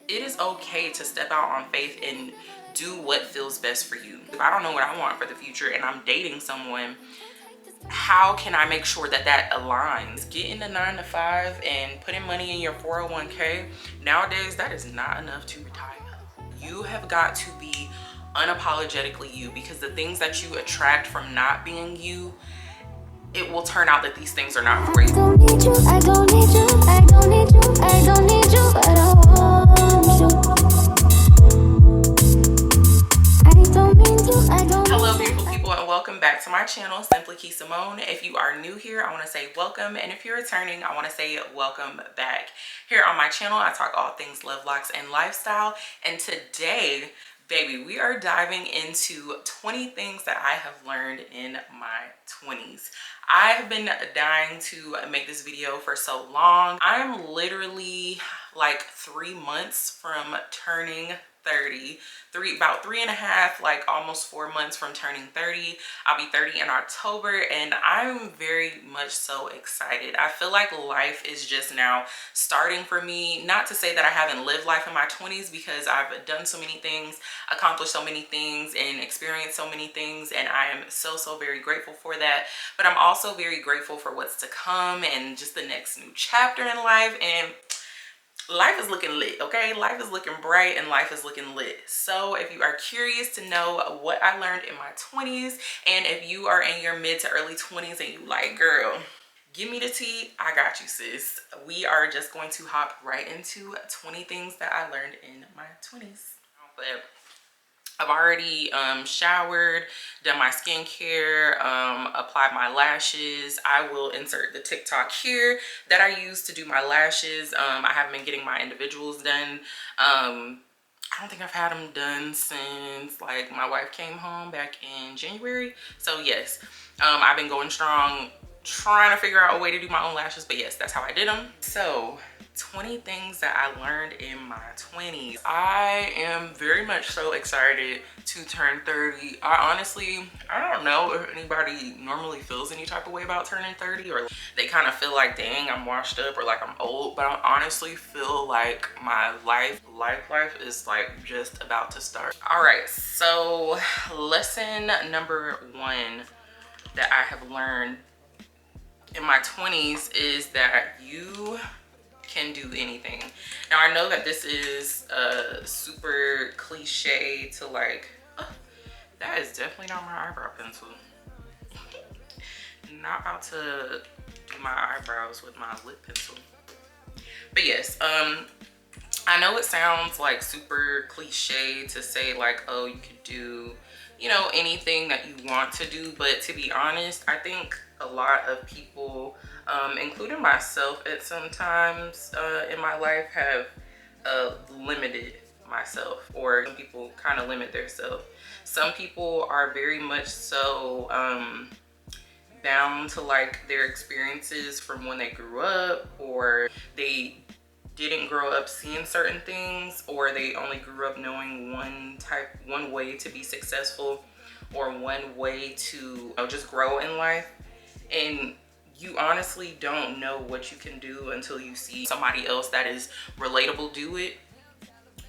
it is okay to step out on faith and do what feels best for you. If I don't know what I want for the future and I'm dating someone, how can I make sure that that aligns? Getting a 9 to 5 and putting money in your 401k, nowadays that is not enough to retire. You have got to be unapologetically you, because the things that you attract from not being you, it will turn out that these things are not for you. I don't need you, I don't need you, I don't need you, I don't need you, but I want you. I don't mean to, I don't. Hello beautiful people, and welcome back to my channel, Simply Kee Samone. If you are new here, I want to say welcome, and if you're returning, I want to say welcome back. Here on my channel, I talk all things love, locks, and lifestyle, and today, baby, we are diving into 20 things that I have learned in my 20s. I have been dying to make this video for so long. I'm literally like 3 months from turning 30, about 3.5, like almost 4 months from turning 30. I'll be 30 in October, and I'm very much so excited. I feel like life is just now starting for me. Not to say that I haven't lived life in my 20s, because I've done so many things, accomplished so many things, and experienced so many things, and I am so very grateful for that. But I'm also very grateful for what's to come and just the next new chapter in life. And life is looking lit, okay? Life is looking bright and life is looking lit. So if you are curious to know what I learned in my 20s, and if you are in your mid to early 20s and you like, girl, give me the tea, I got you, sis. We are just going to hop right into 20 things that I learned in my 20s. But I've already showered, done my skincare, applied my lashes. I will insert the TikTok here that I use to do my lashes. I haven't been getting my individuals done. I don't think I've had them done since like my wife came home back in January. So yes, I've been going strong, trying to figure out a way to do my own lashes, but yes, that's how I did them. So 20 things that I learned in my 20s. I am very much so excited to turn 30. I don't know if anybody normally feels any type of way about turning 30, or they kind of feel like, dang, I'm washed up, or like I'm old, but I honestly feel like my life is like just about to start. All right, so lesson number 1 that I have learned in my 20s is that you can do anything. Now I know that this is super cliche to like, that is definitely not my eyebrow pencil. Not about to do my eyebrows with my lip pencil. But yes, I know it sounds like super cliche to say like, oh, you could do, you know, anything that you want to do, but to be honest, I think a lot of people, including myself at some times in my life, have limited myself, or some people kind of limit themselves. Some people are very much so bound to like their experiences from when they grew up, or they didn't grow up seeing certain things, or they only grew up knowing one way to be successful, or one way to, you know, just grow in life. And you honestly don't know what you can do until you see somebody else that is relatable do it,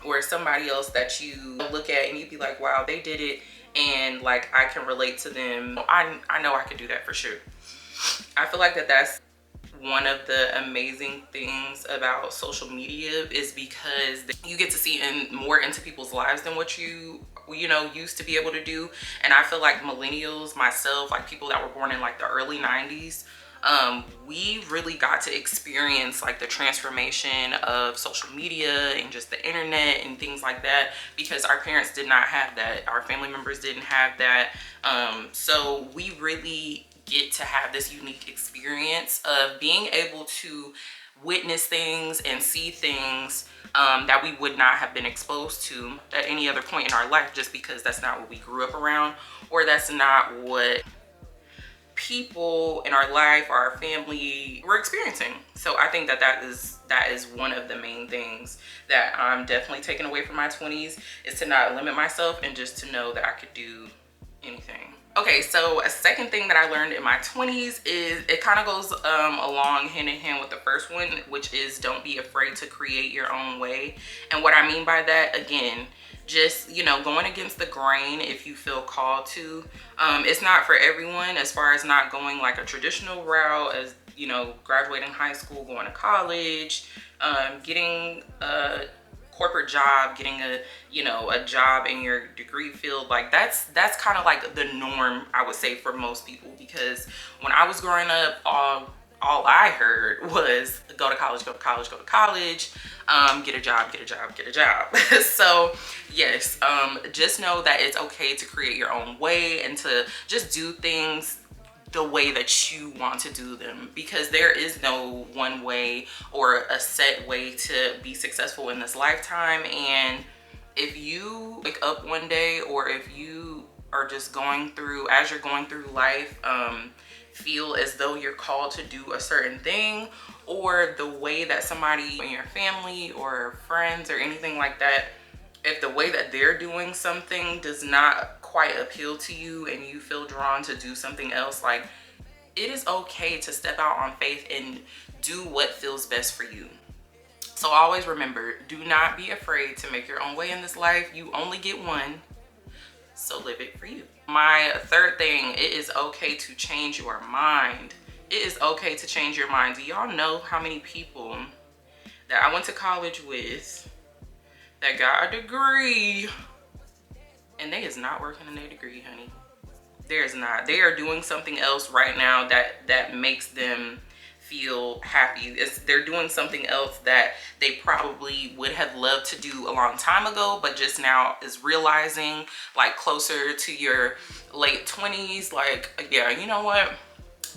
or somebody else that you look at and you be like, wow, they did it, and like I can relate to them. I know I could do that for sure. I feel like that's one of the amazing things about social media, is because you get to see more into people's lives than what you know used to be able to do. And I feel like millennials, myself, like people that were born in like the early 90s, we really got to experience like the transformation of social media and just the internet and things like that, because our parents did not have that, our family members didn't have that. So we really get to have this unique experience of being able to witness things and see things that we would not have been exposed to at any other point in our life, just because that's not what we grew up around, or that's not what people in our life or our family were experiencing. So I think that is one of the main things that I'm definitely taking away from my 20s, is to not limit myself and just to know that I could do anything. Okay, so a second thing that I learned in my 20s is it kind of goes along hand in hand with the first one, which is don't be afraid to create your own way. And what I mean by that, again, just, you know, going against the grain if you feel called to. It's not for everyone, as far as not going like a traditional route, as, you know, graduating high school, going to college, getting a corporate job, getting a, you know, a job in your degree field. Like that's kind of like the norm, I would say, for most people, because when I was growing up, all I heard was go to college, go to college, go to college, get a job, get a job, get a job. So yes, just know that it's okay to create your own way and to just do things the way that you want to do them, because there is no one way or a set way to be successful in this lifetime. And if you wake up one day, or if you are just going through, as you're going through life, feel as though you're called to do a certain thing, or the way that somebody in your family or friends or anything like that, if the way that they're doing something does not quite appeal to you and you feel drawn to do something else, like, it is okay to step out on faith and do what feels best for you. So always remember, do not be afraid to make your own way in this life. You only get one, so live it for you. My third thing, it is okay to change your mind. It is okay to change your mind. Do y'all know how many people that I went to college with that got a degree and they is not working in their degree, honey? There's not. They are doing something else right now that makes them feel happy. They're doing something else that they probably would have loved to do a long time ago, but just now is realizing, like closer to your late 20s, like, yeah, you know what?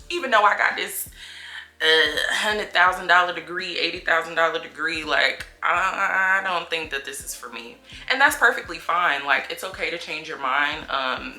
Even though I got this $100,000 degree, $80,000 degree, like, I don't think that this is for me. And that's perfectly fine. Like, it's okay to change your mind.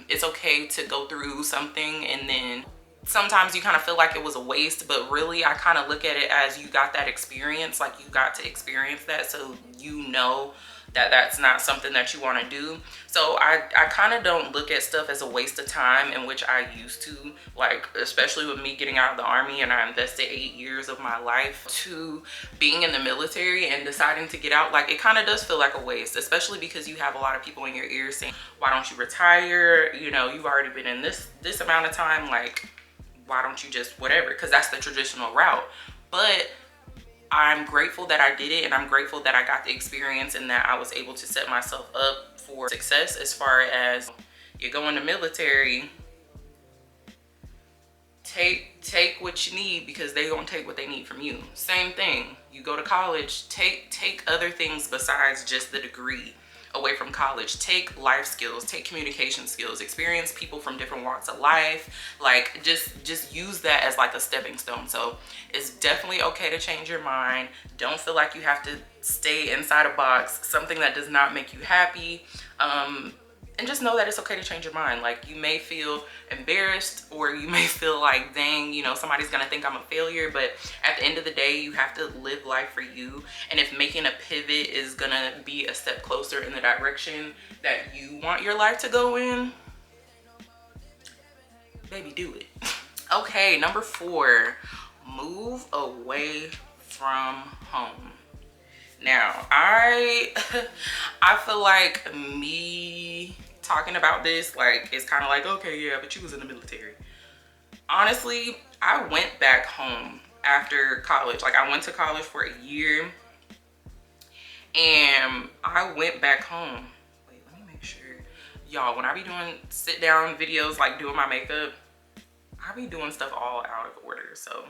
It's okay to go through something and then sometimes you kind of feel like it was a waste, but really I kind of look at it as you got that experience. Like, you got to experience that, so you know that that's not something that you want to do. So I kind of don't look at stuff as a waste of time, in which I used to, like, especially with me getting out of the army, and I invested 8 years of my life to being in the military and deciding to get out. Like, it kind of does feel like a waste, especially because you have a lot of people in your ear saying, why don't you retire? You know, you've already been in this amount of time, like, why don't you just whatever? Because that's the traditional route. But I'm grateful that I did it, and I'm grateful that I got the experience and that I was able to set myself up for success. As far as you go in the military, take what you need, because they gonna take what they need from you. Same thing, you go to college, take other things besides just the degree away from college. Take life skills, take communication skills, experience people from different walks of life. Like, just use that as like a stepping stone. So it's definitely okay to change your mind. Don't feel like you have to stay inside a box, something that does not make you happy. And just know that it's okay to change your mind. Like, you may feel embarrassed, or you may feel like, dang, you know, somebody's gonna think I'm a failure, but at the end of the day, you have to live life for you. And if making a pivot is gonna be a step closer in the direction that you want your life to go in, baby, do it. Okay, number 4, move away from home. Now, I feel like me talking about this, like, it's kind of like, okay, yeah, but you was in the military. Honestly, I went back home after college. Like, I went to college for a year and I went back home. Wait, let me make sure. Y'all, when I be doing sit down videos, like doing my makeup, I be doing stuff all out of order. So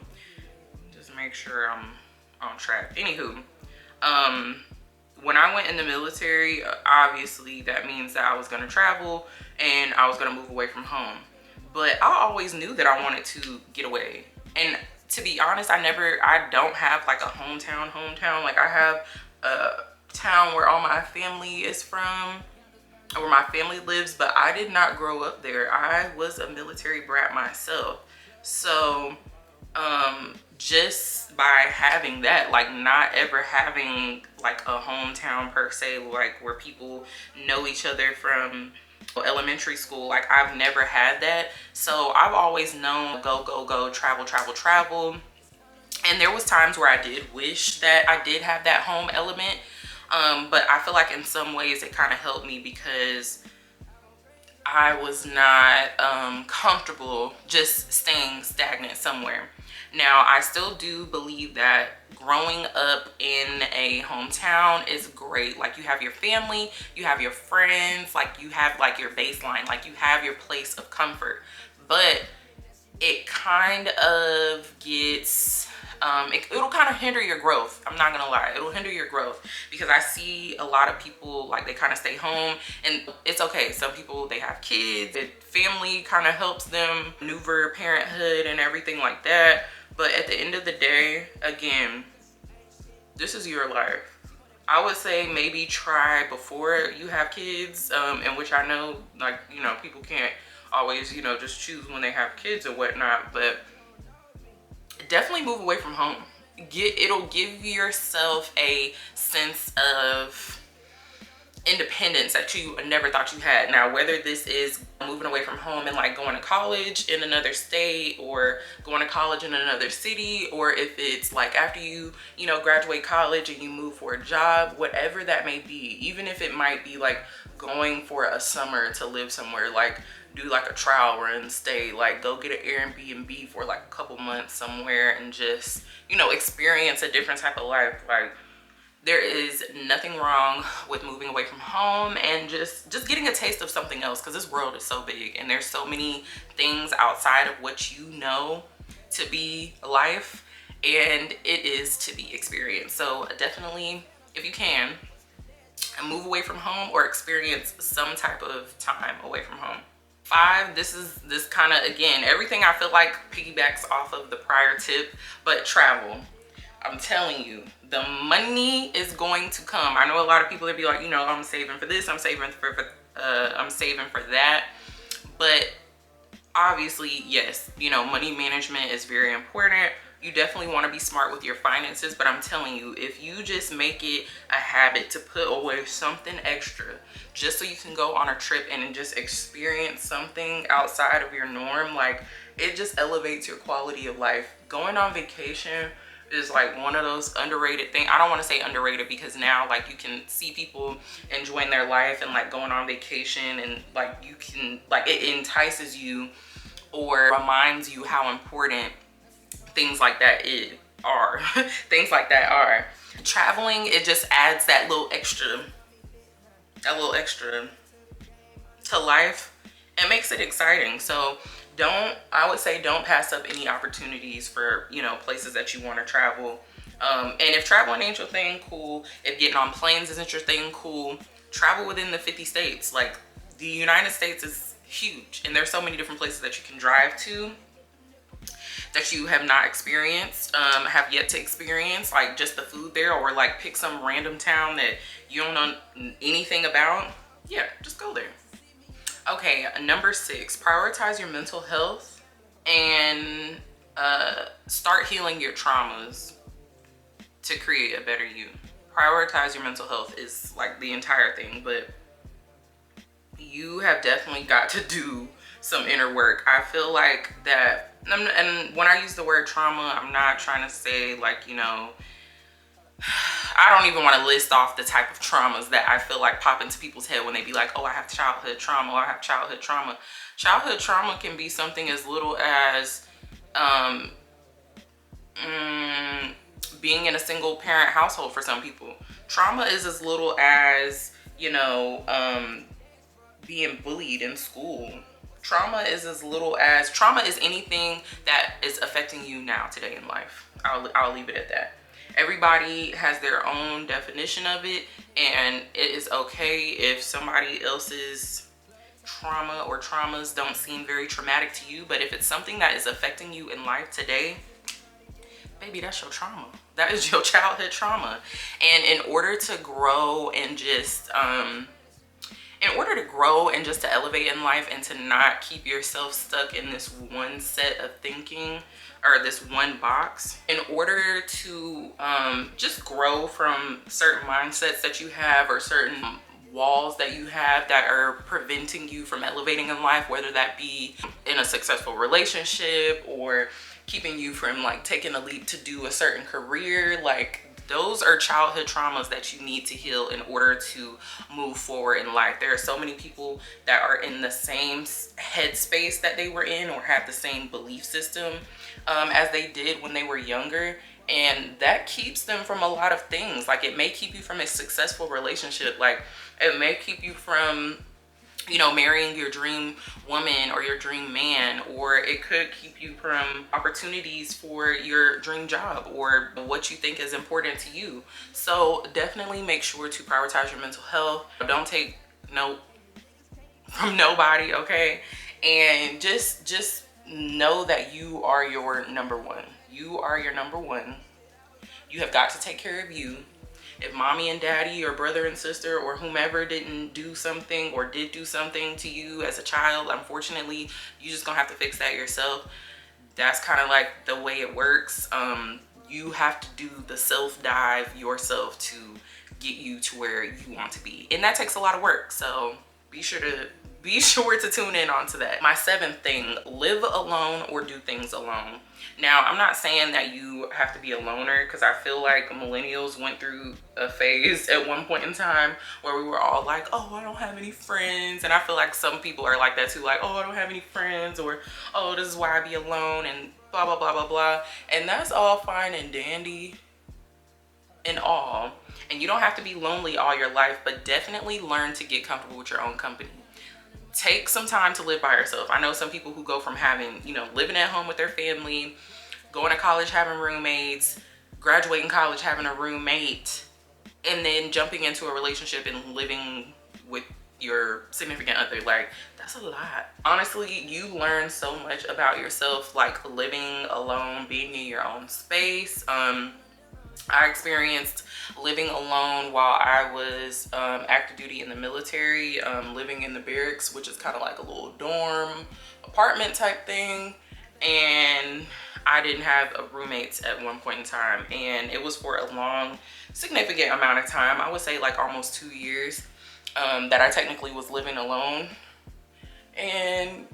just make sure I'm on track. Anywho, when I went in the military, obviously that means that I was going to travel and I was going to move away from home. But I always knew that I wanted to get away. And to be honest, I don't have like a hometown. Like, I have a town where all my family is from, where my family lives, but I did not grow up there. I was a military brat myself. So just by having that, like, not ever having like a hometown per se, like where people know each other from elementary school. Like, I've never had that. So I've always known go, go, go, travel, travel, travel. And there was times where I did wish that I did have that home element. But I feel like in some ways it kind of helped me because I was not comfortable just staying stagnant somewhere. Now, I still do believe that growing up in a hometown is great. Like, you have your family, you have your friends, like you have like your baseline, like you have your place of comfort. But it kind of gets it'll kind of hinder your growth. I'm not gonna lie, it'll hinder your growth because I see a lot of people, like, they kind of stay home, and it's okay. Some people, they have kids, family kind of helps them maneuver parenthood and everything like that. But at the end of the day, again, this is your life. I would say maybe try before you have kids, in which I know, like, you know, people can't always, you know, just choose when they have kids or whatnot, but definitely move away from home. It'll give yourself a sense of independence that you never thought you had. Now, whether this is moving away from home and like going to college in another state, or going to college in another city, or if it's like after you know, graduate college and you move for a job, whatever that may be, even if it might be like going for a summer to live somewhere, like do like a trial run, stay, like go get an Airbnb for like a couple months somewhere and just, you know, experience a different type of life. Like, there is nothing wrong with moving away from home and just getting a taste of something else, because this world is so big and there's so many things outside of what you know to be life, and it is to be experienced. So definitely, if you can, move away from home or experience some type of time away from home. 5, this kind of, again, everything I feel like piggybacks off of the prior tip, but travel. I'm telling you, the money is going to come. I know a lot of people that be like, you know, I'm saving for this, I'm saving for that. But obviously, yes, you know, money management is very important. You definitely want to be smart with your finances, but I'm telling you, if you just make it a habit to put away something extra just so you can go on a trip and just experience something outside of your norm, like, it just elevates your quality of life. Going on vacation is like one of those underrated things. I don't want to say underrated because now, like, you can see people enjoying their life and like going on vacation, and like you can, like, it entices you or reminds you how important things like that are. Things like that are. Traveling, it just adds that little extra to life and makes it exciting. So I would say don't pass up any opportunities for, you know, places that you want to travel. And if traveling ain't your thing, cool. If getting on planes isn't your thing, cool. Travel within the 50 states. Like, the United States is huge, and there's so many different places that you can drive to that you have not experienced, have yet to experience, like just the food there, or like pick some random town that you don't know anything about. Yeah, just go there. Okay, number 6, prioritize your mental health and start healing your traumas to create a better you. Prioritize your mental health is like the entire thing, but you have definitely got to do some inner work. I feel like that, and when I use the word trauma, I'm not trying to say like, you know, I don't even want to list off the type of traumas that I feel like pop into people's head when they be like, oh, I have childhood trauma, or I have childhood trauma. Childhood trauma can be something as little as being in a single parent household for some people. Trauma is as little as, you know, being bullied in school. Trauma is anything that is affecting you now, today in life. I'll leave it at that. Everybody has their own definition of it, and it is okay if somebody else's trauma or traumas don't seem very traumatic to you. But if it's something that is affecting you in life today, baby, that's your trauma. That is your childhood trauma. And in order to grow and just to elevate in life, and to not keep yourself stuck in this one set of thinking or this one box, in order to just grow from certain mindsets that you have, or certain walls that you have that are preventing you from elevating in life, whether that be in a successful relationship or keeping you from like taking a leap to do a certain career. Like, those are childhood traumas that you need to heal in order to move forward in life. There are so many people that are in the same headspace that they were in, or have the same belief system as they did when they were younger, and that keeps them from a lot of things. Like, it may keep you from a successful relationship. Like, it may keep you from, you know, marrying your dream woman or your dream man, or it could keep you from opportunities for your dream job or what you think is important to you. So definitely make sure to prioritize your mental health. Don't take no from nobody, okay? And just know that you are your number one. You are your number one. You have got to take care of you. If mommy and daddy or brother and sister or whomever didn't do something or did do something to you as a child, unfortunately, you just gonna have to fix that yourself. That's kind of like the way it works. You have to do the self-dive yourself to get you to where you want to be. And that takes a lot of work. So be sure to tune in onto that. My 7th thing, live alone or do things alone. Now, I'm not saying that you have to be a loner, because I feel like millennials went through a phase at one point in time where we were all like, oh, I don't have any friends. And I feel like some people are like that too, like, oh, I don't have any friends, or oh, this is why I be alone, and blah, blah, blah, blah, blah. And that's all fine and dandy and all. And you don't have to be lonely all your life, but definitely learn to get comfortable with your own company. Take some time to live by yourself. I know some people who go from having, you know, living at home with their family, going to college having roommates, graduating college having a roommate, and then jumping into a relationship and living with your significant other. Like, that's a lot. Honestly, you learn so much about yourself, like living alone, being in your own space. I experienced living alone while I was active duty in the military, living in the barracks, which is kind of like a little dorm apartment type thing. And I didn't have roommates at one point in time, and it was for a long, significant amount of time. I would say like almost 2 years that I technically was living alone. And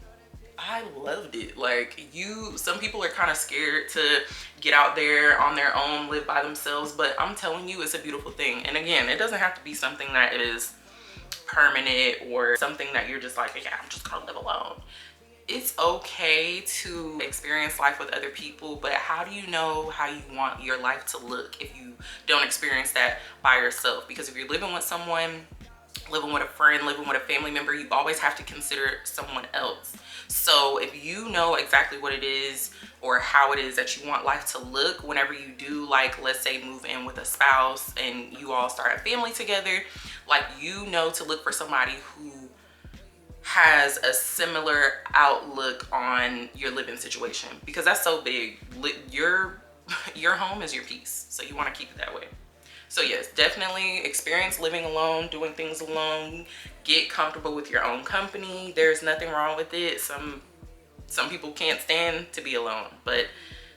I loved it. Like, some people are kind of scared to get out there on their own, live by themselves, but I'm telling you, it's a beautiful thing. And again, it doesn't have to be something that is permanent or something that you're just like, yeah, I'm just gonna live alone. It's okay to experience life with other people, but how do you know how you want your life to look if you don't experience that by yourself? Because if you're living with someone, living with a friend, living with a family member, you always have to consider someone else. So if you know exactly what it is or how it is that you want life to look whenever you do, like, let's say move in with a spouse and you all start a family together, like, you know to look for somebody who has a similar outlook on your living situation, because that's so big. Your home is your peace, so you want to keep it that way. So yes, definitely experience living alone, doing things alone. Get comfortable with your own company. There's nothing wrong with it. Some people can't stand to be alone. But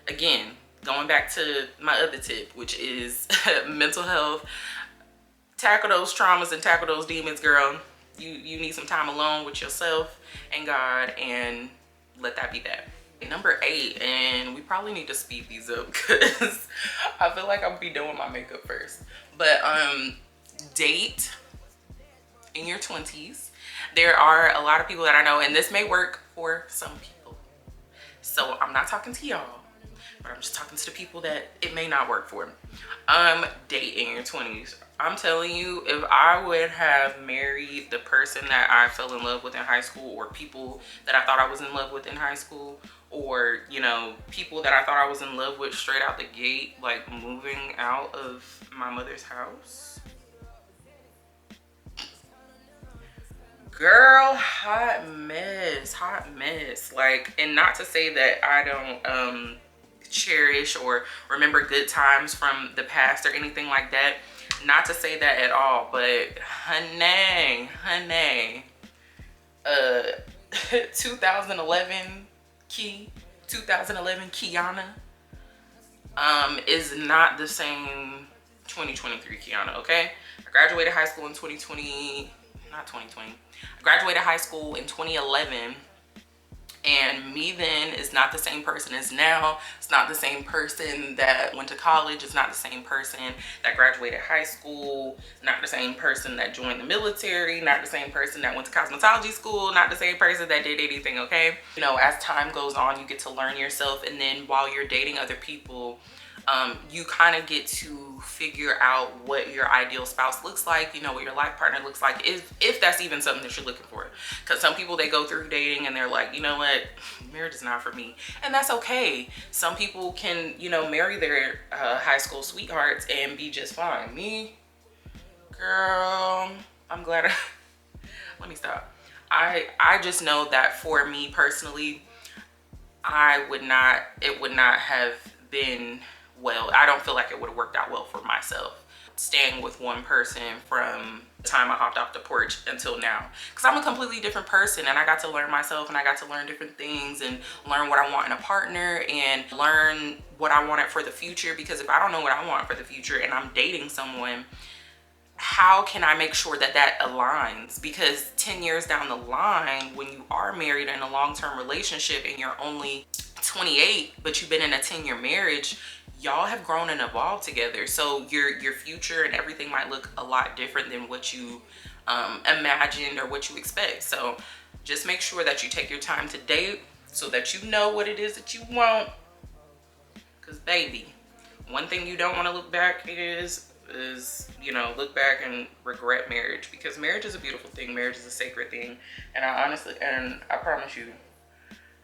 again, going back to my other tip, which is mental health. Tackle those traumas and tackle those demons, girl. You need some time alone with yourself and God, and let that be that. Number 8, and we probably need to speed these up because I feel like I'm gonna be doing my makeup first. But date in your 20s. There are a lot of people that I know, and this may work for some people. So I'm not talking to y'all, but I'm just talking to the people that it may not work for. Date in your 20s. I'm telling you, if I would have married the person that I fell in love with in high school, or people that I thought I was in love with in high school, or, you know, people that I thought I was in love with straight out the gate, like moving out of my mother's house. Girl, hot mess. Like, and not to say that I don't cherish or remember good times from the past or anything like that. Not to say that at all, but honey, 2011 Kiana is not the same 2023 Kiana, okay? I graduated high school in 2020, not 2020. I graduated high school in 2011. And me then is not the same person as now. It's not the same person that went to college. It's not the same person that graduated high school. Not the same person that joined the military. Not the same person that went to cosmetology school. Not the same person that did anything, okay? You know, as time goes on, you get to learn yourself. And then while you're dating other people, you kind of get to figure out what your ideal spouse looks like, you know, what your life partner looks like, if that's even something that you're looking for. Because some people, they go through dating and they're like, you know what, marriage is not for me. And that's okay. Some people can, you know, marry their high school sweethearts and be just fine. Me, girl, I'm glad let me stop. I just know that for me personally, it would not have been well. I don't feel like it would have worked out well for myself staying with one person from the time I hopped off the porch until now, because I'm a completely different person and I got to learn myself and I got to learn different things and learn what I want in a partner and learn what I wanted for the future. Because if I don't know what I want for the future and I'm dating someone, how can I make sure that that aligns? Because 10 years down the line, when you are married in a long-term relationship and you're only 28 but you've been in a 10-year marriage, y'all have grown and evolved together. So your future and everything might look a lot different than what you imagined or what you expect. So just make sure that you take your time to date so that you know what it is that you want. Because baby, one thing you don't want to look back is, you know, look back and regret marriage. Because marriage is a beautiful thing. Marriage is a sacred thing. And I promise you,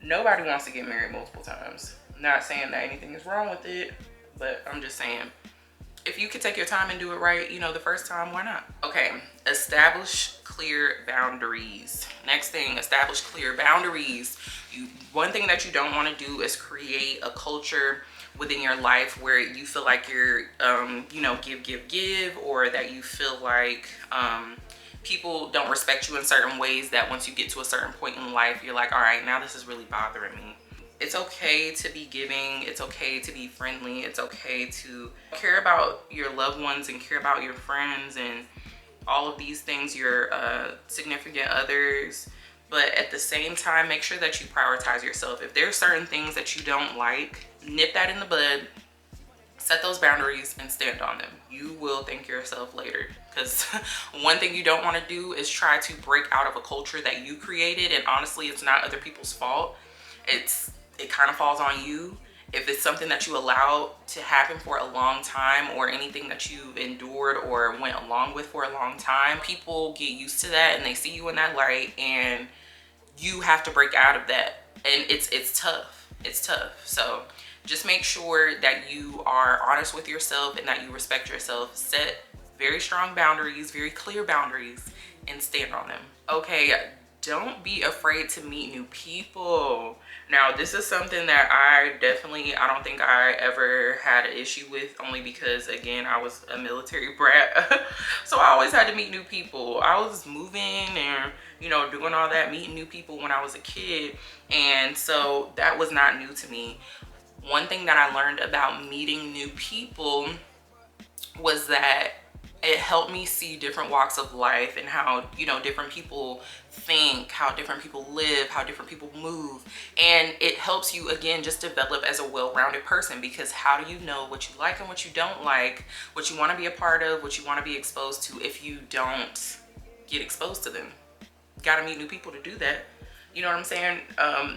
nobody wants to get married multiple times. Not saying that anything is wrong with it, but I'm just saying, if you could take your time and do it right, you know, the first time, why not? Okay, establish clear boundaries. Next thing, establish clear boundaries. One thing that you don't want to do is create a culture within your life where you feel like you're, you know, give, or that you feel like people don't respect you in certain ways, that once you get to a certain point in life, you're like, all right, now this is really bothering me. It's okay to be giving. It's okay to be friendly. It's okay to care about your loved ones and care about your friends and all of these things, your significant others. But at the same time, make sure that you prioritize yourself. If there's certain things that you don't like, nip that in the bud, set those boundaries and stand on them. You will thank yourself later. Because one thing you don't want to do is try to break out of a culture that you created. And honestly, it's not other people's fault. It kind of falls on you. If it's something that you allowed to happen for a long time, or anything that you endured or went along with for a long time, people get used to that and they see you in that light, and you have to break out of that. And it's tough. It's tough. So just make sure that you are honest with yourself and that you respect yourself. Set very strong boundaries, very clear boundaries, and stand on them. Okay, don't be afraid to meet new people. Now, this is something that I don't think I ever had an issue with, only because, again, I was a military brat. So I always had to meet new people. I was moving and, you know, doing all that, meeting new people when I was a kid. And so that was not new to me. One thing that I learned about meeting new people was that it helped me see different walks of life and how, you know, different people think, how different people live, how different people move. And it helps you, again, just develop as a well-rounded person, because how do you know what you like and what you don't like, what you want to be a part of, what you want to be exposed to, if you don't get exposed to them? You got to meet new people to do that. You know what I'm saying?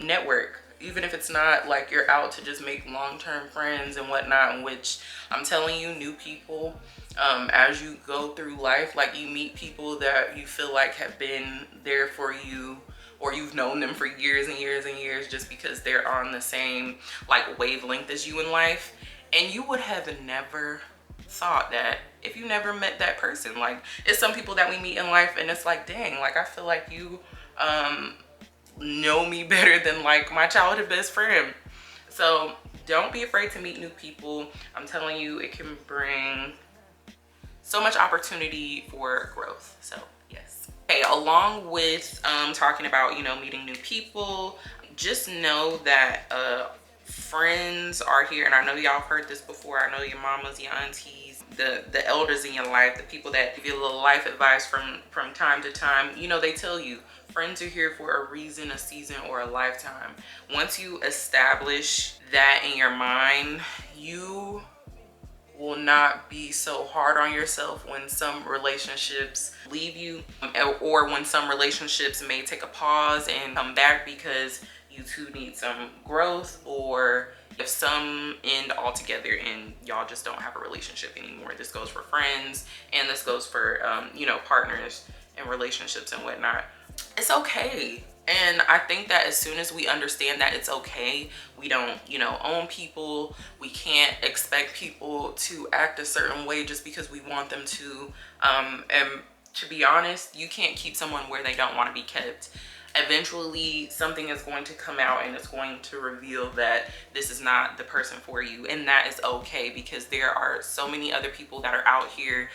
Network. Even if it's not like you're out to just make long-term friends and whatnot, in which I'm telling you, new people, as you go through life, like, you meet people that you feel like have been there for you, or you've known them for years and years and years, just because they're on the same like wavelength as you in life. And you would have never thought that if you never met that person. Like, it's some people that we meet in life and it's like, dang, like, I feel like you know me better than like my childhood best friend. So don't be afraid to meet new people. I'm telling you, it can bring so much opportunity for growth. So yes. Okay, along with talking about, you know, meeting new people, just know that friends are here. And I know y'all heard this before. I know your mamas, your aunties, the elders in your life, the people that give you a little life advice from time to time, you know, they tell you friends are here for a reason, a season, or a lifetime. Once you establish that in your mind, you will not be so hard on yourself when some relationships leave you, or when some relationships may take a pause and come back because you two need some growth, or if some end altogether and y'all just don't have a relationship anymore. This goes for friends, and this goes for you know, partners and relationships and whatnot. It's okay. And I think that as soon as we understand that it's okay, we don't, you know, own people. We can't expect people to act a certain way just because we want them to. And to be honest, you can't keep someone where they don't want to be kept. Eventually something is going to come out and it's going to reveal that this is not the person for you, and that is okay, because there are so many other people that are out here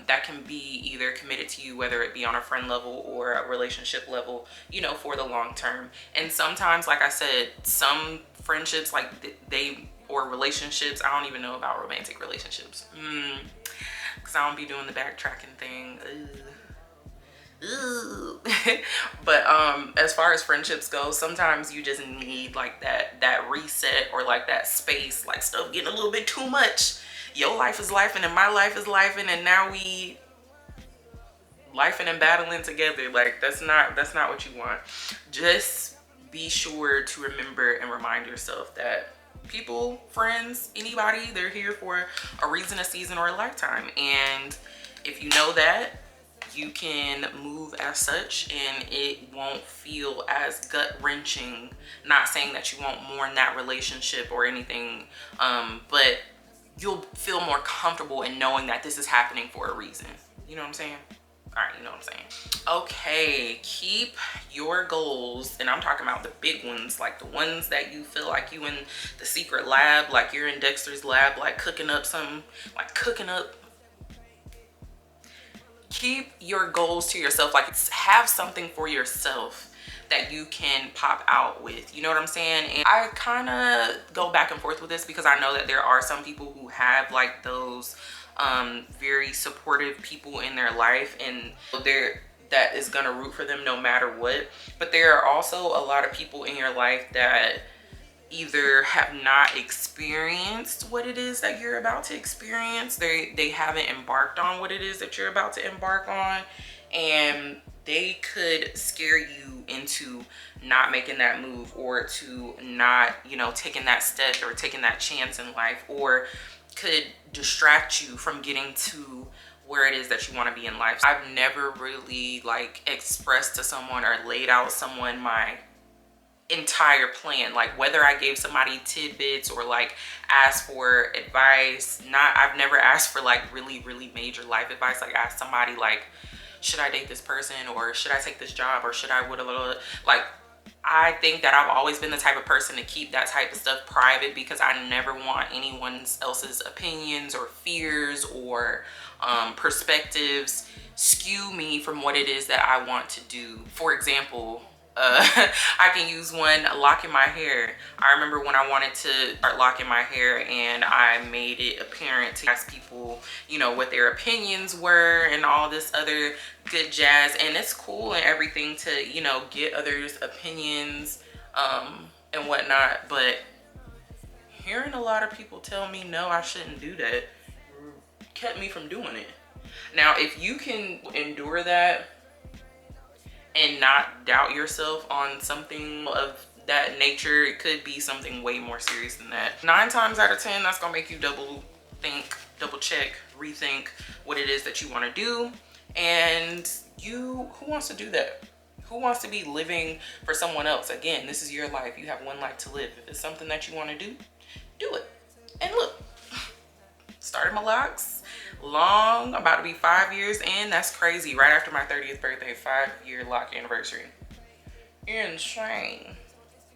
that can be either committed to you, whether it be on a friend level or a relationship level, you know, for the long term. And sometimes, like I said, some friendships, like or relationships, I don't even know about romantic relationships, because I don't be doing the backtracking thing. But as far as friendships go, sometimes you just need like that reset, or like that space, like stuff getting a little bit too much. Your life is life and my life is life, and now we lifing and battling together. Like that's not what you want. Just be sure to remember and remind yourself that people, friends, anybody, they're here for a reason, a season, or a lifetime. And if you know that, you can move as such and it won't feel as gut-wrenching. Not saying that you won't mourn that relationship or anything, but you'll feel more comfortable in knowing that this is happening for a reason. You know what I'm saying? All right, you know what I'm saying. Okay, keep your goals, and I'm talking about the big ones, like the ones that you feel like you in the secret lab, like you're in Dexter's lab, like cooking up something, like cooking up. Keep your goals to yourself. Like, have something for yourself that you can pop out with, you know what I'm saying? And I kind of go back and forth with this because I know that there are some people who have like those very supportive people in their life, and that is gonna root for them no matter what. But there are also a lot of people in your life that either have not experienced what it is that you're about to experience. They haven't embarked on what it is that you're about to embark on, and they could scare you into not making that move, or to not, you know, taking that step or taking that chance in life, or could distract you from getting to where it is that you want to be in life. I've never really like expressed to someone or laid out someone my entire plan, like whether I gave somebody tidbits or like asked for advice. I've never asked for like really major life advice, like ask somebody like, should I date this person, or should I take this job, or should I like, I think that I've always been the type of person to keep that type of stuff private, because I never want anyone else's opinions or fears or perspectives skew me from what it is that I want to do. For example, I can use one, locking my hair. I remember when I wanted to start locking my hair, and I made it apparent to ask people, you know, what their opinions were and all this other good jazz. And it's cool and everything to, you know, get others' opinions and whatnot, but hearing a lot of people tell me no, I shouldn't do that, kept me from doing it. Now, if you can endure that and not doubt yourself on something of that nature, it could be something way more serious than that. 9 times out of 10, that's gonna make you double think, double check, rethink what it is that you want to do. And who wants to do that? Who wants to be living for someone else? Again, this is your life. You have one life to live. If it's something that you want to do it. And look, started my Locs long, about to be 5 years in. That's crazy. Right after my 30th birthday, 5-year lock anniversary. Insane.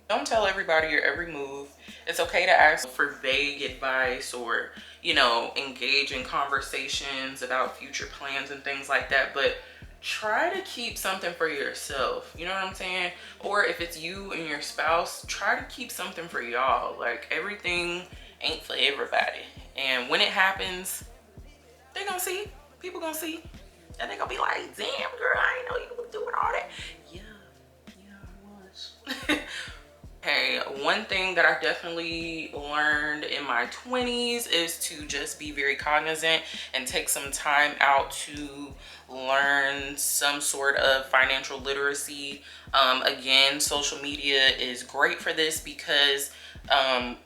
Don't tell everybody your every move. It's okay to ask for vague advice, or, you know, engage in conversations about future plans and things like that, but try to keep something for yourself. You know what I'm saying? Or if it's you and your spouse, try to keep something for y'all. Like, everything ain't for everybody, and when it happens, They gonna see. People gonna see. And they gonna be like, damn girl, I ain't know you was doing all that. Yeah, I was. Hey, one thing that I definitely learned in my 20s is to just be very cognizant and take some time out to learn some sort of financial literacy. Again, social media is great for this because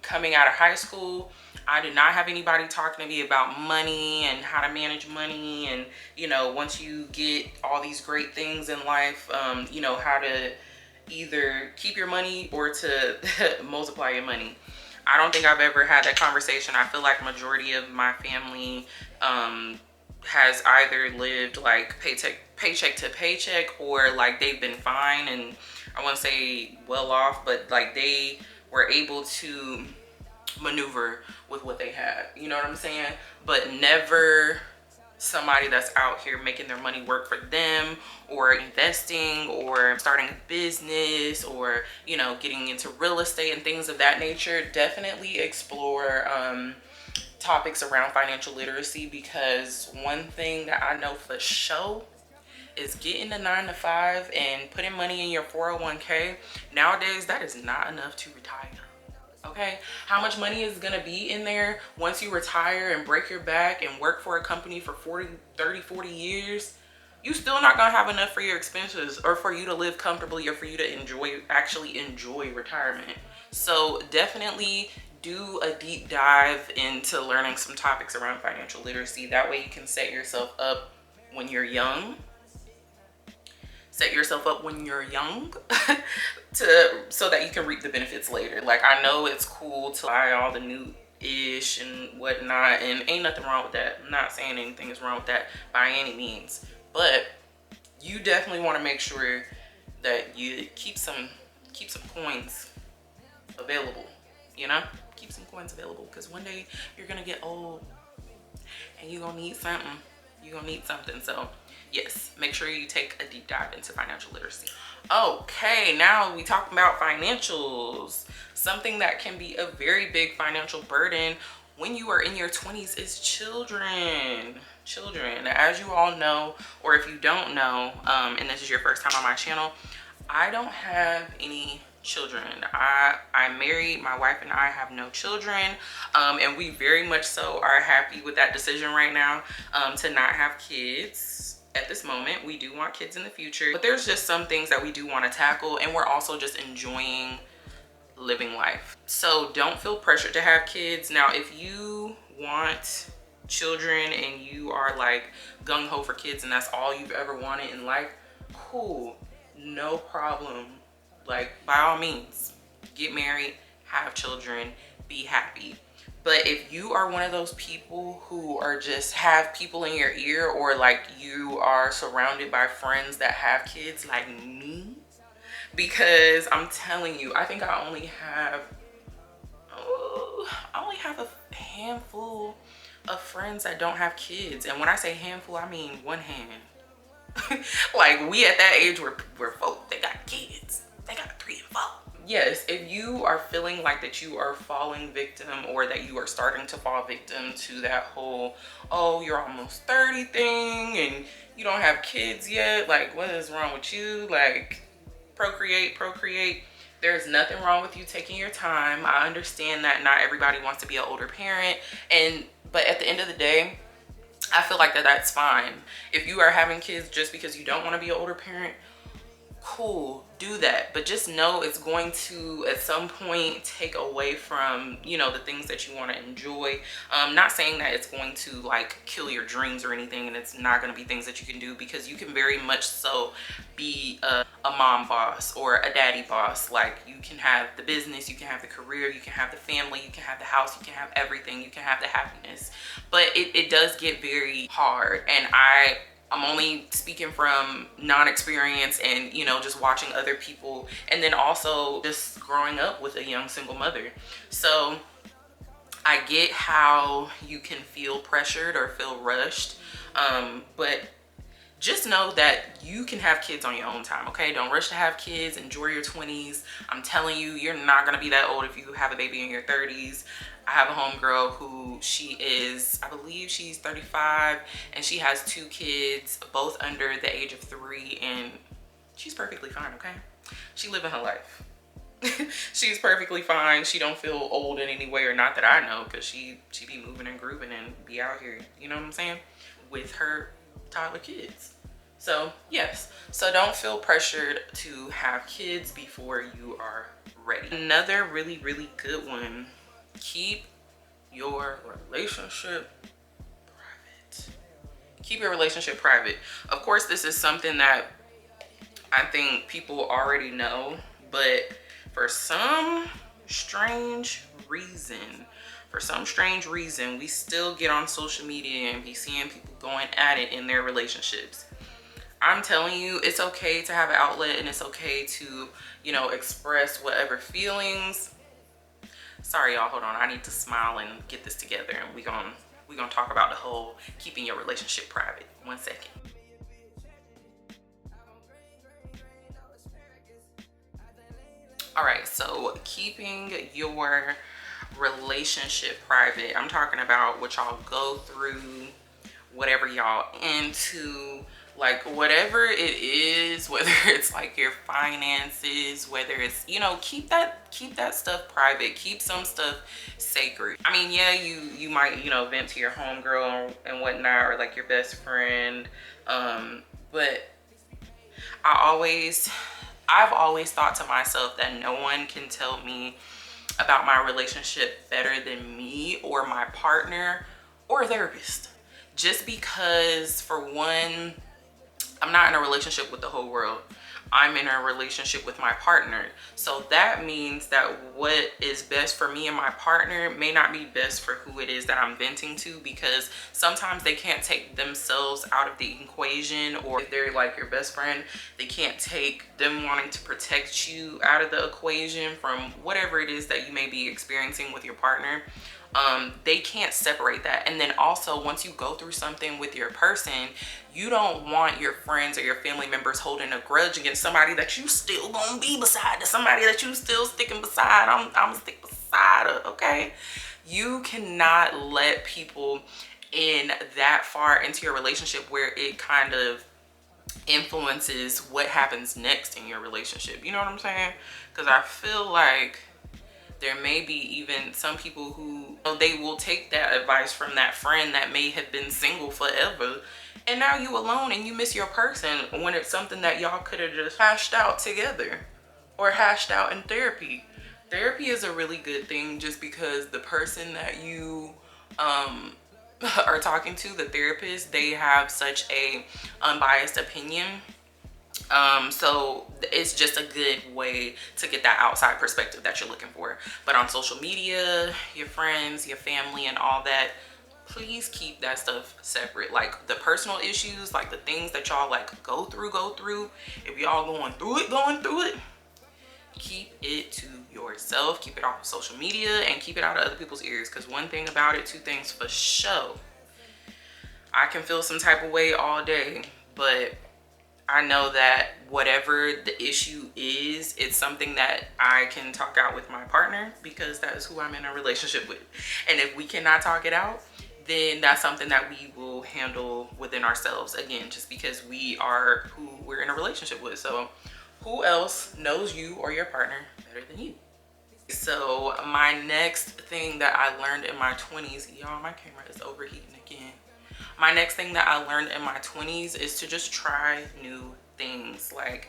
coming out of high school, I did not have anybody talking to me about money and how to manage money. And, you know, once you get all these great things in life, you know, how to either keep your money or to multiply your money. I don't think I've ever had that conversation. I feel like majority of my family has either lived like paycheck to paycheck, or like they've been fine, and I won't say well off, but like they were able to maneuver with what they had, you know what I'm saying? But never somebody that's out here making their money work for them, or investing, or starting a business, or, you know, getting into real estate and things of that nature. Definitely explore topics around financial literacy, because one thing that I know for sure is getting the 9 to 5 and putting money in your 401k. Nowadays, that is not enough to retire. Okay, how much money is gonna be in there once you retire and break your back and work for a company for 40 years? You still not gonna have enough for your expenses, or for you to live comfortably, or for you to actually enjoy retirement. So definitely do a deep dive into learning some topics around financial literacy. That way you can set yourself up when you're young. So that you can reap the benefits later. Like, I know it's cool to buy all the new ish and whatnot, and ain't nothing wrong with that. I'm not saying anything is wrong with that by any means, but you definitely want to make sure that you keep some coins available, you know? Keep some coins available, because one day you're gonna get old and you're gonna need something. So yes, make sure you take a deep dive into financial literacy. Okay, now we talk about financials. Something that can be a very big financial burden when you are in your 20s is children. As you all know, or if you don't know, and this is your first time on my channel, I don't have any children. I'm married. My wife and I have no children, and we very much so are happy with that decision right now, to not have kids. At this moment, we do want kids in the future, but there's just some things that we do want to tackle, and we're also just enjoying living life. So don't feel pressured to have kids. Now, if you want children and you are like gung-ho for kids and that's all you've ever wanted in life, cool, no problem. Like, by all means, get married, have children, be happy. But if you are one of those people who are just have people in your ear, or like you are surrounded by friends that have kids like me, because I'm telling you, I think I only have a handful of friends that don't have kids. And when I say handful, I mean one hand. Like, we at that age where folk, they got kids. They got 3 and 4. Yes, if you are feeling like that you are falling victim, or that you are starting to fall victim to that whole, oh, you're almost 30 thing and you don't have kids yet, like, what is wrong with you? Like, procreate. There's nothing wrong with you taking your time. I understand that not everybody wants to be an older parent, but at the end of the day, I feel like that's fine. If you are having kids just because you don't want to be an older parent, cool, do that. But just know it's going to at some point take away from, you know, the things that you want to enjoy. Not saying that it's going to like kill your dreams or anything, and it's not going to be things that you can do, because you can very much so be a mom boss or a daddy boss. Like, you can have the business, you can have the career, you can have the family, you can have the house, you can have everything, you can have the happiness. But it does get very hard, and I'm only speaking from non-experience and, you know, just watching other people, and then also just growing up with a young single mother. So I get how you can feel pressured or feel rushed, but just know that you can have kids on your own time, okay? Don't rush to have kids. Enjoy your 20s. I'm telling you, you're not gonna be that old if you have a baby in your 30s. I have a homegirl who she is, I believe she's 35, and she has 2 kids, both under the age of 3, and she's perfectly fine, okay? She living her life. She's perfectly fine. She don't feel old in any way, or not that I know, because she be moving and grooving and be out here, you know what I'm saying, with her toddler kids. So yes, so don't feel pressured to have kids before you are ready. Another really, really good one: keep your relationship private. Keep your relationship private. Of course, this is something that I think people already know, but for some strange reason, we still get on social media and be seeing people going at it in their relationships. I'm telling you, it's okay to have an outlet, and it's okay to, you know, express whatever feelings. Sorry, y'all, hold on. I need to smile and get this together, and we gonna talk about the whole keeping your relationship private. 1 second. All right, so keeping your relationship private, I'm talking about what y'all go through, whatever y'all into, like whatever it is, whether it's like your finances, whether it's, you know, keep that stuff private. Keep some stuff sacred. I mean, yeah, you might, you know, vent to your homegirl and whatnot, or like your best friend, but I've always thought to myself that no one can tell me about my relationship better than me or my partner or a therapist. Just because, for one, I'm not in a relationship with the whole world. I'm in a relationship with my partner. So that means that what is best for me and my partner may not be best for who it is that I'm venting to, because sometimes they can't take themselves out of the equation, or if they're like your best friend, they can't take them wanting to protect you out of the equation from whatever it is that you may be experiencing with your partner. They can't separate that. And then also, once you go through something with your person, you don't want your friends or your family members holding a grudge against somebody that you still gonna be beside, to somebody that you still sticking beside. I'm gonna stick beside her, okay? You cannot let people in that far into your relationship where it kind of influences what happens next in your relationship. You know what I'm saying? Because I feel like there may be even some people who, you know, they will take that advice from that friend that may have been single forever, and now you alone and you miss your person, when it's something that y'all could have just hashed out together or hashed out in therapy. Therapy is a really good thing, just because the person that you are talking to, the therapist, they have such a unbiased opinion. So it's just a good way to get that outside perspective that you're looking for. But on social media, your friends, your family, and all that, please keep that stuff separate. Like the personal issues, like the things that y'all like go through, if y'all going through it, keep it to yourself. Keep it off of social media and keep it out of other people's ears. Because one thing about it, 2 things for sure: I can feel some type of way all day, but I know that whatever the issue is, it's something that I can talk out with my partner, because that is who I'm in a relationship with. And if we cannot talk it out, then that's something that we will handle within ourselves, again, just because we are who we're in a relationship with. So who else knows you or your partner better than you? So my next thing that I learned in my 20s, y'all, my camera is overheating again. My next thing that I learned in my 20s is to just try new things, like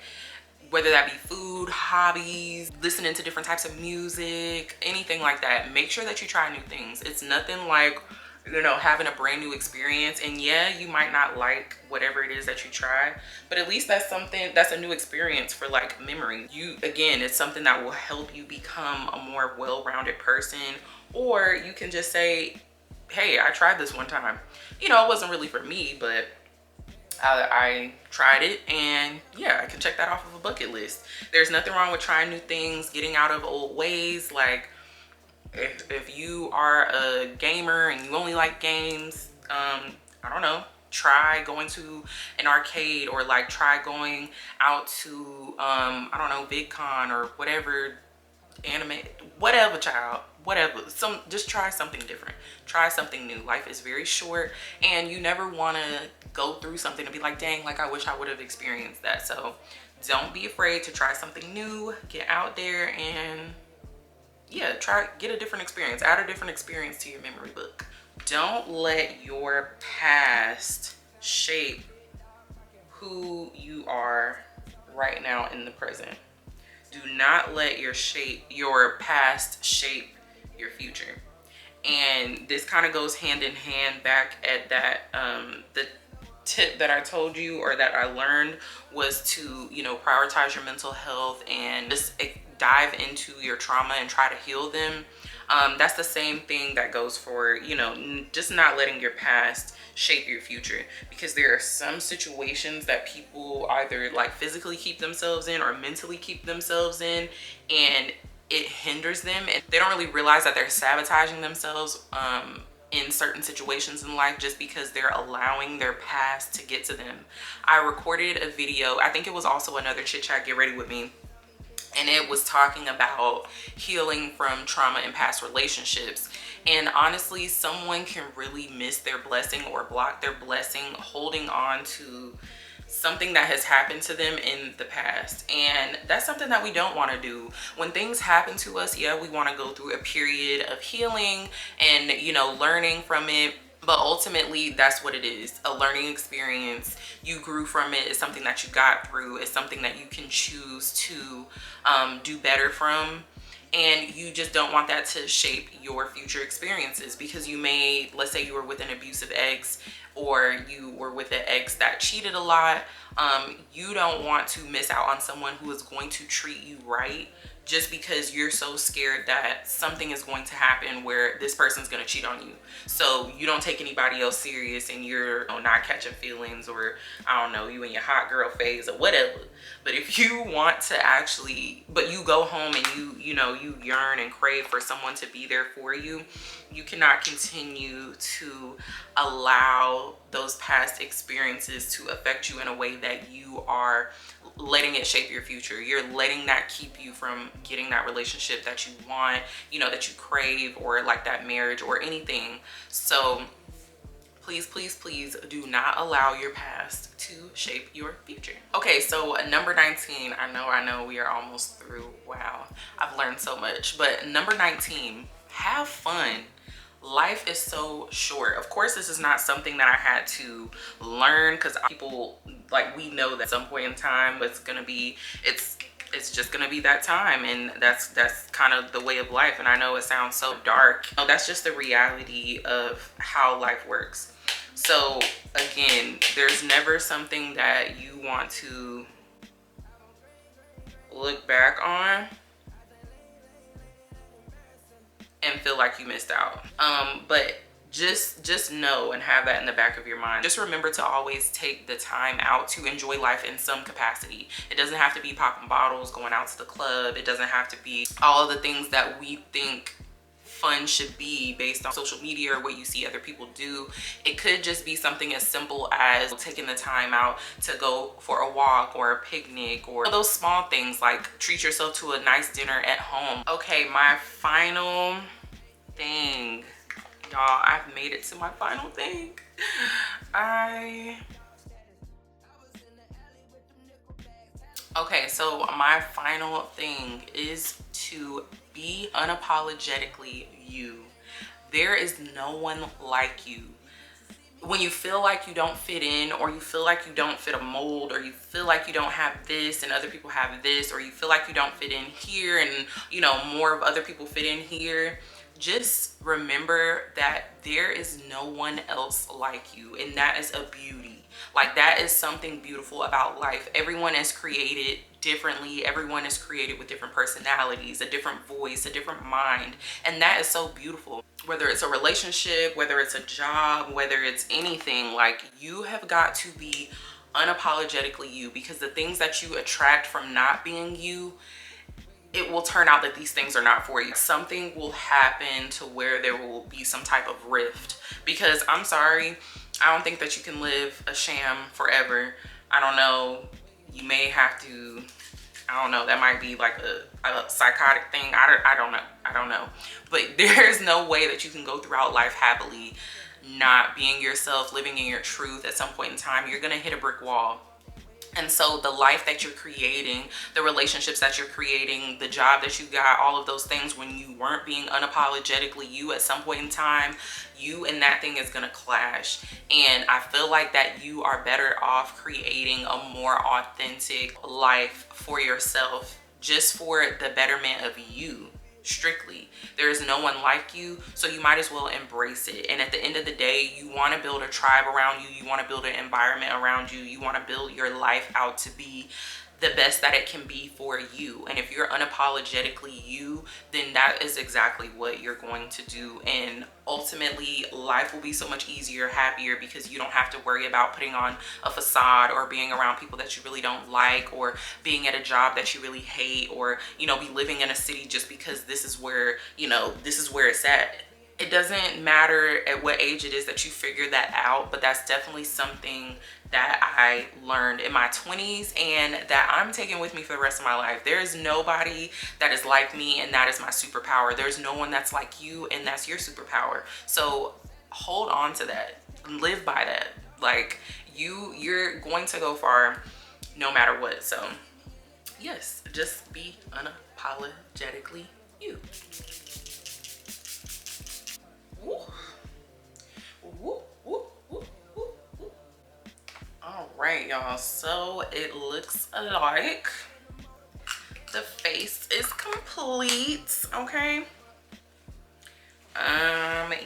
whether that be food, hobbies, listening to different types of music, anything like that. Make sure that you try new things. It's nothing like, you know, having a brand new experience. And yeah, you might not like whatever it is that you try, but at least that's something, that's a new experience for like memory. Again, it's something that will help you become a more well-rounded person. Or you can just say, hey, I tried this one time. You know, it wasn't really for me, but I tried it, and yeah, I can check that off of a bucket list. There's nothing wrong with trying new things, getting out of old ways. Like if you are a gamer and you only like games, I don't know, try going to an arcade, or like try going out to I don't know, VidCon or whatever, anime, whatever, child, whatever, just try something different, try something new. Life is very short, and you never want to go through something and be like, dang, like I wish I would have experienced that. So don't be afraid to try something new, get out there, and yeah, get a different experience, add a different experience to your memory book. Don't let your past shape who you are right now in the present. Do not let your past shape your future. And this kind of goes hand in hand back at that the tip that I told you, or that I learned, was to, you know, prioritize your mental health and just dive into your trauma and try to heal them. That's the same thing that goes for, you know, just not letting your past shape your future, because there are some situations that people either like physically keep themselves in or mentally keep themselves in, and it hinders them, and they don't really realize that they're sabotaging themselves in certain situations in life just because they're allowing their past to get to them. I recorded a video, I think it was also another Chit Chat Get Ready With Me, and it was talking about healing from trauma in past relationships. And honestly, someone can really miss their blessing or block their blessing holding on to something that has happened to them in the past. And that's something that we don't want to do. When things happen to us, yeah, we want to go through a period of healing and, you know, learning from it. But ultimately, that's what it is, a learning experience. You grew from it. It's something that you got through. It's something that you can choose to do better from. And you just don't want that to shape your future experiences, because you may, let's say you were with an abusive ex, or you were with an ex that cheated a lot. You don't want to miss out on someone who is going to treat you right, just because you're so scared that something is going to happen where this person's going to cheat on you. So you don't take anybody else serious, and you're, you know, not catching feelings, or I don't know, you in your hot girl phase or whatever. But if you want to actually, but you go home and you know, you yearn and crave for someone to be there for you, you cannot continue to allow those past experiences to affect you in a way that you are letting it shape your future. You're letting that keep you from getting that relationship that you want, you know, that you crave, or like that marriage or anything. So please, please, please do not allow your past to shape your future. Okay, so number 19, I know we are almost through. Wow, I've learned so much. But number 19, have fun. Life is so short. Of course, this is not something that I had to learn, because people, like, we know that at some point in time it's just gonna be that time, and that's kind of the way of life. And I know it sounds so dark. No, that's just the reality of how life works. So again, there's never something that you want to look back on and feel like you missed out. But just know and have that in the back of your mind. Just remember to always take the time out to enjoy life in some capacity. It doesn't have to be popping bottles, going out to the club. It doesn't have to be all of the things that we think fun should be based on social media or what you see other people do. It could just be something as simple as taking the time out to go for a walk or a picnic, or those small things like treat yourself to a nice dinner at home. Okay, my final thing, y'all, I've made it to my final thing. Okay, so my final thing is to be unapologetically you. There is no one like you. When you feel like you don't fit in, or you feel like you don't fit a mold, or you feel like you don't have this and other people have this, or you feel like you don't fit in here and, you know, more of other people fit in here, just remember that there is no one else like you, and that is a beauty. Like, that is something beautiful about life. Everyone is created differently. Everyone is created with different personalities, a different voice, a different mind, and that is so beautiful. Whether it's a relationship, whether it's a job, whether it's anything, like, you have got to be unapologetically you, because the things that you attract from not being you, it will turn out that these things are not for you. Something will happen to where there will be some type of rift, because I'm sorry, I don't think that you can live a sham forever. I don't know, you may have to I don't know, that might be like a psychotic thing. I don't know. But there's no way that you can go throughout life happily not being yourself, living in your truth. At some point in time, you're gonna hit a brick wall. And so the life that you're creating, the relationships that you're creating, the job that you got, all of those things, when you weren't being unapologetically you at some point in time, you and that thing is gonna clash. And I feel like that you are better off creating a more authentic life for yourself, just for the betterment of you. Strictly, there is no one like you, so you might as well embrace it. And at the end of the day, you want to build a tribe around you, you want to build an environment around you, you want to build your life out to be the best that it can be for you. And if you're unapologetically you, then that is exactly what you're going to do. And ultimately, life will be so much easier, happier, because you don't have to worry about putting on a facade, or being around people that you really don't like, or being at a job that you really hate, or, you know, be living in a city just because this is where, you know, this is where it's at. It doesn't matter at what age it is that you figure that out, but that's definitely something that I learned in my 20s and that I'm taking with me for the rest of my life. There is nobody that is like me, and that is my superpower. There's no one that's like you, and that's your superpower. So hold on to that, live by that. Like, you're going to go far no matter what. So yes, just be unapologetically you. Woo. Woo, woo, woo, woo, woo. All right, y'all, so it looks like the face is complete. Okay,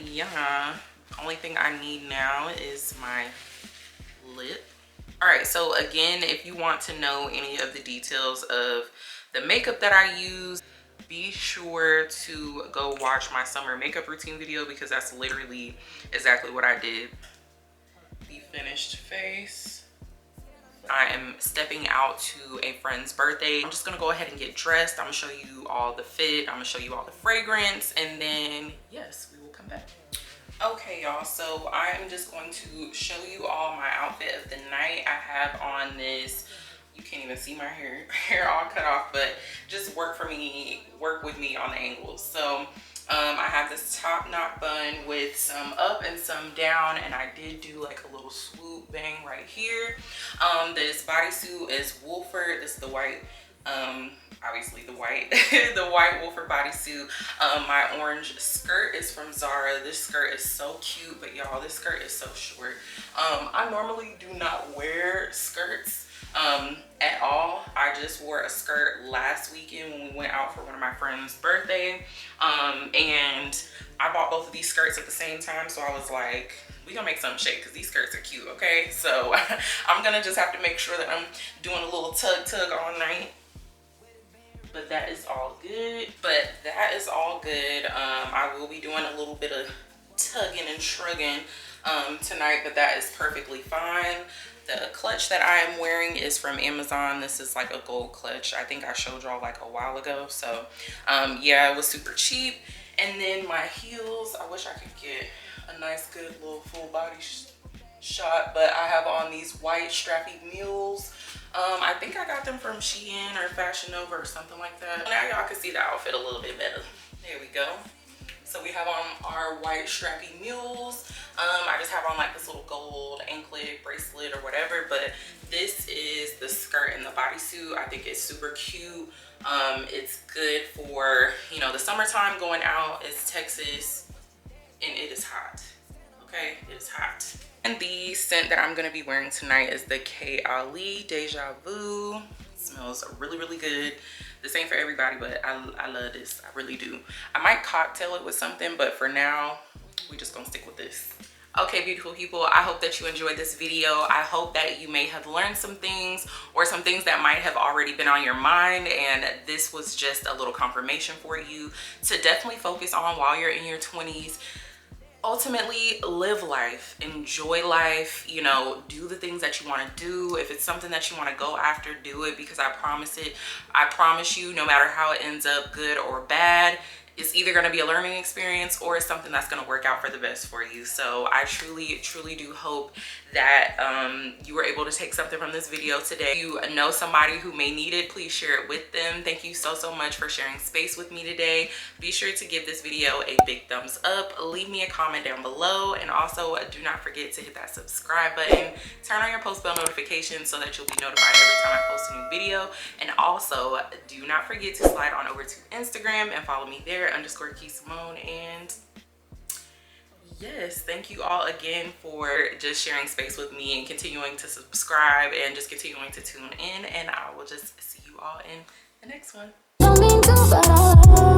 yeah, only thing I need now is my lip. All right, so again, if you want to know any of the details of the makeup that I use, be sure to go watch my summer makeup routine video, because that's literally exactly what I did. The finished face. I am stepping out to a friend's birthday. I'm just gonna go ahead and get dressed. I'm gonna show you all the fit, I'm gonna show you all the fragrance, and then yes, we will come back. Okay, y'all, so I am just going to show you all my outfit of the night. I have on this, you can't even see my hair all cut off, but just work with me on the angles. So I have this top knot bun with some up and some down, and I did do like a little swoop bang right here. This bodysuit is Wolford. This is the white, obviously the white the white Wolford bodysuit. My orange skirt is from Zara. This skirt is so cute, but y'all, this skirt is so short. I normally do not wear skirts at all. I just wore a skirt last weekend when we went out for one of my friend's birthday, and I bought both of these skirts at the same time, so I was like, we gonna make something shake, because these skirts are cute. Okay, so I'm gonna just have to make sure that I'm doing a little tug all night, but that is all good. I will be doing a little bit of tugging and shrugging tonight, but that is perfectly fine. The clutch that I am wearing is from Amazon. This is like a gold clutch. I think I showed y'all like a while ago. So yeah, it was super cheap. And then my heels, I wish I could get a nice good little full body shot, but I have on these white strappy mules. I think I got them from Shein or Fashion Nova or something like that. Now y'all can see the outfit a little bit better. There we go. So we have on our white strappy mules. I just have on like this little gold anklet bracelet or whatever, but this is the skirt and the bodysuit. I think it's super cute. It's good for, you know, the summertime, going out. It's Texas and it is hot. Okay, it's hot. And the scent that I'm gonna be wearing tonight is the K Ali Deja Vu. It smells really, really good. This ain't for everybody, but I love this. I really do. I might cocktail it with something, but for now, we just gonna stick with this. Okay, beautiful people, I hope that you enjoyed this video. I hope that you may have learned some things, or some things that might have already been on your mind, and this was just a little confirmation for you to definitely focus on while you're in your 20s. Ultimately, live life, enjoy life, you know, do the things that you want to do. If it's something that you want to go after, do it, because I promise you, no matter how it ends up, good or bad, it's either going to be a learning experience or it's something that's going to work out for the best for you. So I truly do hope that you were able to take something from this video today. If you know somebody who may need it, please share it with them. Thank you so much for sharing space with me today. Be sure to give this video a big thumbs up, leave me a comment down below, and also do not forget to hit that subscribe button, turn on your post bell notifications so that you'll be notified every time I post a new video. And also do not forget to slide on over to Instagram and follow me there _Kee Samone. And yes, thank you all again for just sharing space with me and continuing to subscribe and just continuing to tune in, and I will just see you all in the next one. Don't mean to, but I